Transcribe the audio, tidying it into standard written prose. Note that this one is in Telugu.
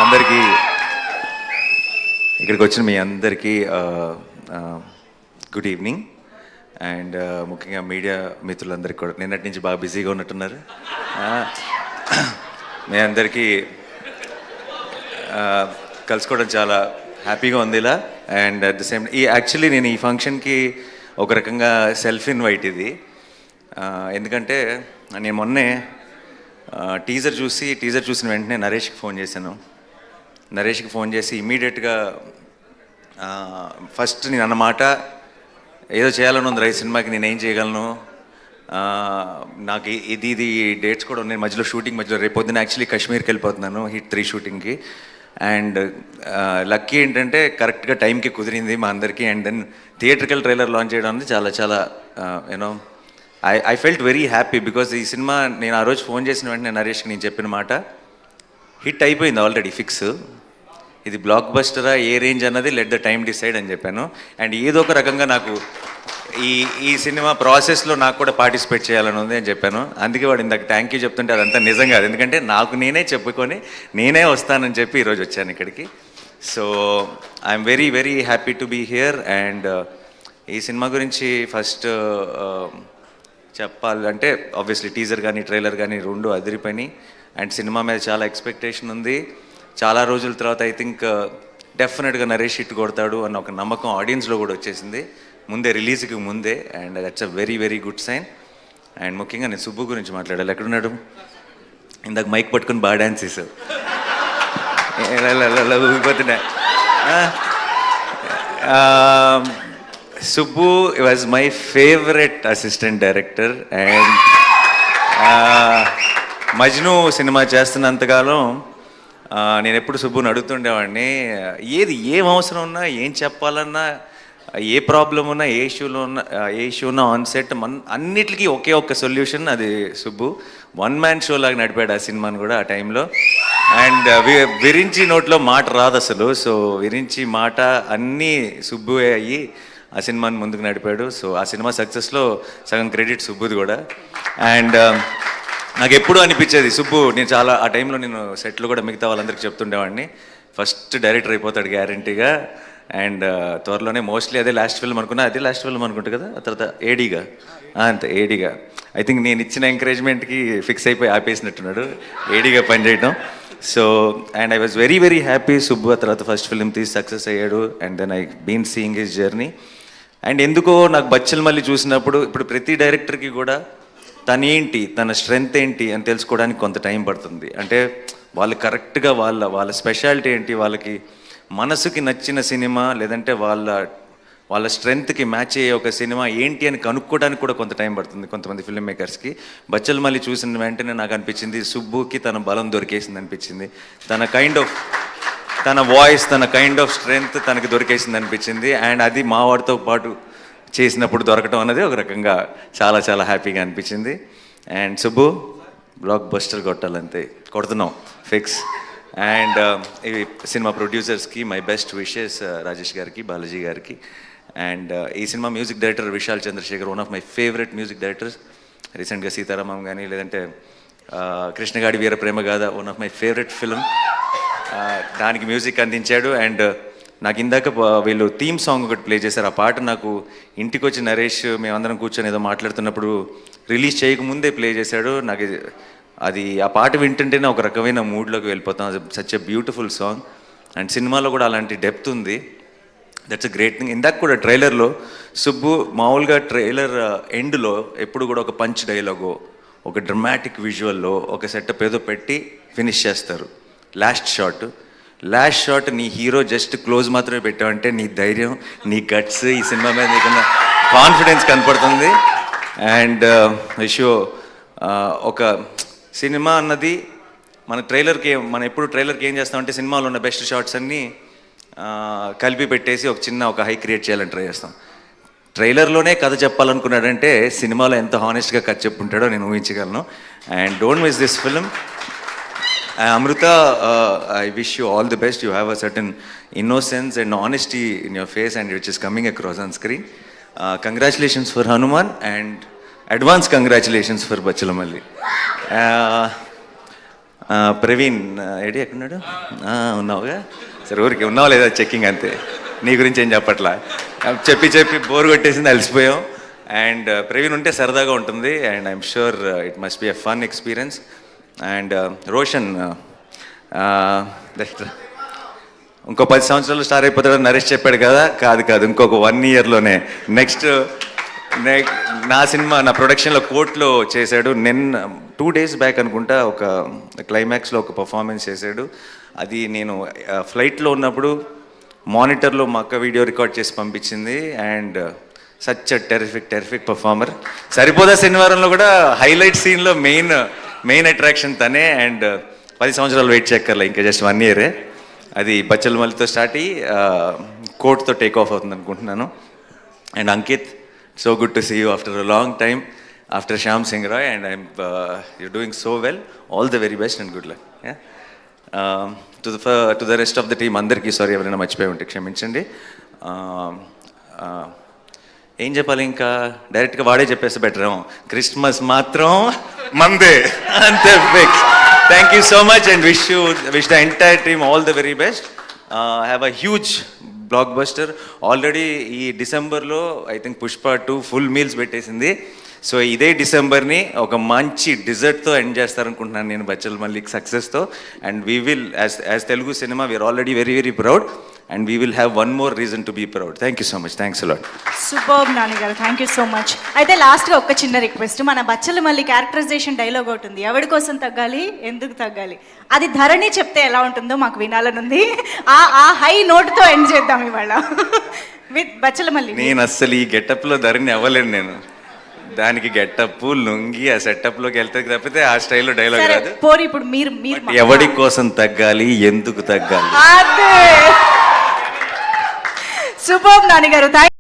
అందరికీ ఇక్కడికి వచ్చిన మీ అందరికీ గుడ్ ఈవినింగ్. అండ్ ముఖ్యంగా మీడియా మిత్రులందరికీ కూడా నిన్నటి నుంచి బాగా బిజీగా ఉన్నట్టున్నారు. మీ అందరికీ కలుసుకోవడం చాలా హ్యాపీగా ఉంది ఇలా. And at the same actually నేను ఈ ఫంక్షన్కి ఒక రకంగా సెల్ఫ్ ఇన్వైట్ ఇది. ఎందుకంటే నేను మొన్నే టీజర్ చూసిన వెంటనే నరేష్కి ఫోన్ చేశాను. నరేష్కి ఫోన్ చేసి ఇమీడియట్గా ఫస్ట్ నేను అన్నమాట, ఏదో చేయాలని ఉంది రైట్ సినిమాకి, నేనేం చేయగలను, నాకు ఇది డేట్స్ కూడా ఉన్నాయి మధ్యలో, షూటింగ్ మధ్యలో రేపు పొద్దున్న యాక్చువల్లీ కాశ్మీర్కి వెళ్ళిపోతున్నాను హిట్ 3 షూటింగ్కి. అండ్ లక్కీ ఏంటంటే కరెక్ట్గా టైంకి కుదిరింది మా అందరికీ. And then theatrical trailer launch చేయడం అనేది చాలా చాలా you know I felt very happy. Because ఈ సినిమా నేను ఆ రోజు ఫోన్ చేసిన వెంటనే నరేష్కి నేను చెప్పిన మాట హిట్ అయిపోయింది ఆల్రెడీ ఫిక్స్. ఇది బ్లాక్ బస్టరా ఏ రేంజ్ అన్నది లెట్ ద టైమ్ డిసైడ్ అని చెప్పాను. అండ్ ఏదో ఒక రకంగా నాకు ఈ సినిమా ప్రాసెస్లో నాకు కూడా పార్టిసిపేట్ చేయాలని ఉంది అని చెప్పాను. అందుకే వాడు ఇందాక థ్యాంక్ యూ చెప్తుంటే అదంతా నిజం కాదు, ఎందుకంటే నాకు నేనే చెప్పుకొని నేనే వస్తానని చెప్పి ఈరోజు వచ్చాను ఇక్కడికి. So I'm very very happy to be here. And ఈ సినిమా గురించి ఫస్ట్ చెప్పాలంటే ఆబ్వియస్లీ టీజర్ కానీ ట్రైలర్ కానీ రెండు అదిరిపోయినాయి. అండ్ సినిమా మీద చాలా ఎక్స్పెక్టేషన్ ఉంది. చాలా రోజుల తర్వాత ఐ థింక్ డెఫినెట్గా నరేష్ హిట్ కొడతాడు అన్న ఒక నమ్మకం ఆడియన్స్లో కూడా వచ్చేసింది ముందే, రిలీజ్కి ముందే. And that's a very very good sign. And ముఖ్యంగా నేను సుబ్బు గురించి మాట్లాడాలి. ఎక్కడున్నాడు? ఇందాక మైక్ పట్టుకుని బాగా డ్యాన్స్ చేసావు, ఊగిపోతున్నా. Subbu was my favourite assistant director. And Majnu cinema చేస్తున్నంతకాలం నేను ఎప్పుడు సుబ్బుని అడుగుతుండేవాడిని, ఏం అవసరం ఉన్నా, ఏం చెప్పాలన్నా, ఏ ప్రాబ్లం ఉన్నా, ఏ ఇష్యూ ఉన్నా ఆన్ సెట్ అన్నిటికీ ఒకే ఒక్క సొల్యూషన్, అది సుబ్బు. వన్ మ్యాన్ షో లాగా నడిపాడు ఆ సినిమాని కూడా ఆ టైంలో. అండ్ విరించి నోట్లో మాట రాదు అసలు. సో విరించి మాట అన్నీ సుబ్బువే అయ్యి ఆ సినిమాని ముందుకు నడిపాడు. సో ఆ సినిమా సక్సెస్లో సగం క్రెడిట్ సుబ్బుది కూడా. అండ్ నాకు ఎప్పుడూ అనిపించేది సుబ్బు, నేను చాలా ఆ టైంలో నేను సెట్లు కూడా మిగతా వాళ్ళందరికీ చెప్తుండేవాడిని, ఫస్ట్ డైరెక్టర్ అయిపోతాడు గ్యారంటీగా. అండ్ త్వరలోనే మోస్ట్లీ అదే లాస్ట్ ఫిల్మ్ అనుకున్నా, అదే లాస్ట్ ఫిల్మ్ అనుకుంటా కదా, ఆ తర్వాత ఏడీగా అంతే. ఏడీగా ఐ థింక్ నేను ఇచ్చిన ఎంకరేజ్మెంట్కి ఫిక్స్ అయిపోయి ఆపేసినట్టున్నాడు ఏడీగా పనిచేయడం. So and I was very very happy. Subbu ఆ తర్వాత ఫస్ట్ ఫిల్మ్ తీసి సక్సెస్ అయ్యాడు. And then I been seeing his journey. And ఎందుకో నాకు బచ్చల్ మళ్ళీ చూసినప్పుడు, ఇప్పుడు ప్రతి డైరెక్టర్కి కూడా తనేంటి, తన స్ట్రెంగ్త్ ఏంటి అని తెలుసుకోవడానికి కొంత టైం పడుతుంది. అంటే వాళ్ళు కరెక్ట్గా వాళ్ళ స్పెషాలిటీ ఏంటి, వాళ్ళకి మనసుకి నచ్చిన సినిమా లేదంటే వాళ్ళ స్ట్రెంగ్త్కి మ్యాచ్ అయ్యే ఒక సినిమా ఏంటి అని కనుక్కోవడానికి కూడా కొంత టైం పడుతుంది కొంతమంది ఫిల్మ్ మేకర్స్కి. బచ్చల్ మళ్ళీ చూసిన వెంటనే నాకు అనిపించింది సుబ్బుకి తన బలం దొరికేసింది అనిపించింది. తన వాయిస్, తన కైండ్ ఆఫ్ స్ట్రెంగ్త్ తనకి దొరికేసింది అనిపించింది. అండ్ అది మా వాడితో పాటు చేసినప్పుడు దొరకటం అనేది ఒక రకంగా చాలా చాలా హ్యాపీగా అనిపించింది. అండ్ సుబ్బు బ్లాక్ బస్టర్ కొట్టాలంతే, కొడుతున్నాం ఫిక్స్. అండ్ ఈ సినిమా ప్రొడ్యూసర్స్కి మై బెస్ట్ విషెస్, రాజేష్ గారికి, బాలాజీ గారికి. అండ్ ఈ cinema music director Vishal Chandrasekhar, one of my favourite music directors. రీసెంట్గా సీతారామం కానీ లేదంటే Krishnagadi Veera Prema Gaadha, one of my favourite film, దానికి మ్యూజిక్ అందించాడు. అండ్ నాకు ఇందాక వీళ్ళు థీమ్ సాంగ్ ఒకటి ప్లే చేశారు. ఆ పాట నాకు ఇంటికి వచ్చి నరేష్ మేమందరం కూర్చొని ఏదో మాట్లాడుతున్నప్పుడు రిలీజ్ చేయకముందే ప్లే చేశాడు. నాకు అది ఆ పాట వింటుంటేనే ఒక రకమైన మూడ్లోకి వెళ్ళిపోతాం. Such a beautiful song. And సినిమాలో కూడా అలాంటి డెప్త్ ఉంది. That's a great thing. ఇందాక కూడా ట్రైలర్లో సుబ్బు మామూలుగా ట్రైలర్ ఎండ్లో ఎప్పుడు కూడా ఒక పంచ్ డైలాగో, ఒక డ్రమాటిక్ విజువల్లో ఒక సెటప్ ఏదో పెట్టి ఫినిష్ చేస్తారు. లాస్ట్ షాట్ నీ హీరో జస్ట్ క్లోజ్ మాత్రమే పెట్టావంటే నీ ధైర్యం, నీ గట్స్, ఈ సినిమా మీద నీకున్న కాన్ఫిడెన్స్ కనపడుతుంది. అండ్ విషో ఒక సినిమా అన్నది మనం ఎప్పుడు ట్రైలర్కి ఏం చేస్తామంటే సినిమాలో ఉన్న బెస్ట్ షాట్స్ అన్నీ కలిపి పెట్టేసి ఒక హై క్రియేట్ చేయాలని ట్రై చేస్తాం. ట్రైలర్లోనే కథ చెప్పాలనుకున్నాడంటే సినిమాలో ఎంత హానెస్ట్గా కథ చెప్పుంటాడో నేను ఊహించగలను. And don't miss this film. Amrita, I wish you all the best. You have a certain innocence and honesty in your face, and which is coming across on screen. Congratulations for Hanuman, and advance congratulations for Bachalamalli. Praveen AD ఎక్కడున్నాడు? ఉన్నావుగా? సరే ఊరికి ఉన్నావా లేదా చెక్కింగ్ అంతే, నీ గురించి ఏం చెప్పట్లా. చెప్పి బోర్ కొట్టేసింది, అలసిపోయాం. అండ్ ప్రవీణ్ ఉంటే సరదాగా ఉంటుంది and I'm sure it must be a fun experience. And Roshan ఇంకో 10 సంవత్సరాలు స్టార్ అయిపోతాడు నరేష్ చెప్పాడు కదా, కాదు ఇంకొక 1 yearలోనే నెక్స్ట్ నా సినిమా నా ప్రొడక్షన్లో కోర్టులో చేశాడు. 2 days బ్యాక్ అనుకుంటా ఒక క్లైమాక్స్లో ఒక పర్ఫార్మెన్స్ చేశాడు. అది నేను ఫ్లైట్లో ఉన్నప్పుడు మానిటర్లో మా అక్క వీడియో రికార్డ్ చేసి పంపించింది. And such terrific performer. సరిపోదా శనివారంలో కూడా హైలైట్ సీన్లో మెయిన్ అట్రాక్షన్ తనే. అండ్ 10 సంవత్సరాలు వెయిట్ చేయక్కర్లే, ఇంకా జస్ట్ 1 year. అది బచ్చల మల్లితో స్టార్ట్ అయ్యి కోర్టుతో టేక్ ఆఫ్ అవుతుంది అనుకుంటున్నాను. And Ankit, so good to see you after a long time, after Shyam Singh Roy. And you're doing so well. All the very best and good luck. Yeah. To the rest of the team, అందరికీ సారీ ఎవరైనా మర్చిపోయి ఉంటే క్షమించండి. ఏం చెప్పాలి, ఇంకా డైరెక్ట్గా వాడే చెప్పేస్తే బెటర్ ఏమో. క్రిస్మస్ మాత్రం మందే, అంతే fix. Thank you so much and wish the entire team all the very best. Have a huge blockbuster. Already ఈ డిసెంబర్లో I think Pushpa 2 full meals పెట్టేసింది. సో ఇదే డిసెంబర్ని ఒక మంచి డిజర్ట్తో ఎండ్ చేస్తారనుకుంటున్నాను నేను బచ్చల మల్లిక్ సక్సెస్తో. And we will as Telugu cinema we are already very proud and we will have one more reason to be proud. Thank you so much. Thanks a lot. Superb Nani గారు, థ్యాంక్ యూ సో మచ్. అయితే లాస్ట్గా ఒక చిన్న రిక్వెస్ట్, మన బచ్చల మల్లి క్యారెక్టరైజేషన్ డైలాగ్ ఒకటి ఉంది, ఎవరి కోసం తగ్గాలి ఎందుకు తగ్గాలి, అది ధరణి చెప్తే ఎలా ఉంటుందో మాకు వినాలనుంది. ఆ హై నోట్తో ఎండ్ చేద్దాం ఇవాళ విత్ బచ్చల మల్లి. నేను అస్సలు ఈ గెటప్లో ధరణి అవ్వలేను. నేను దానికి గెటప్ లుంగి ఆ సెటప్లోకి వెళ్తే తప్పితే ఆ స్టైల్లో డైలాగ్ రాదు. పోరు ఇప్పుడు మీరు ఎవరి కోసం తగ్గాలి ఎందుకు తగ్గాలి. సూపర్బ్ నాని గారు.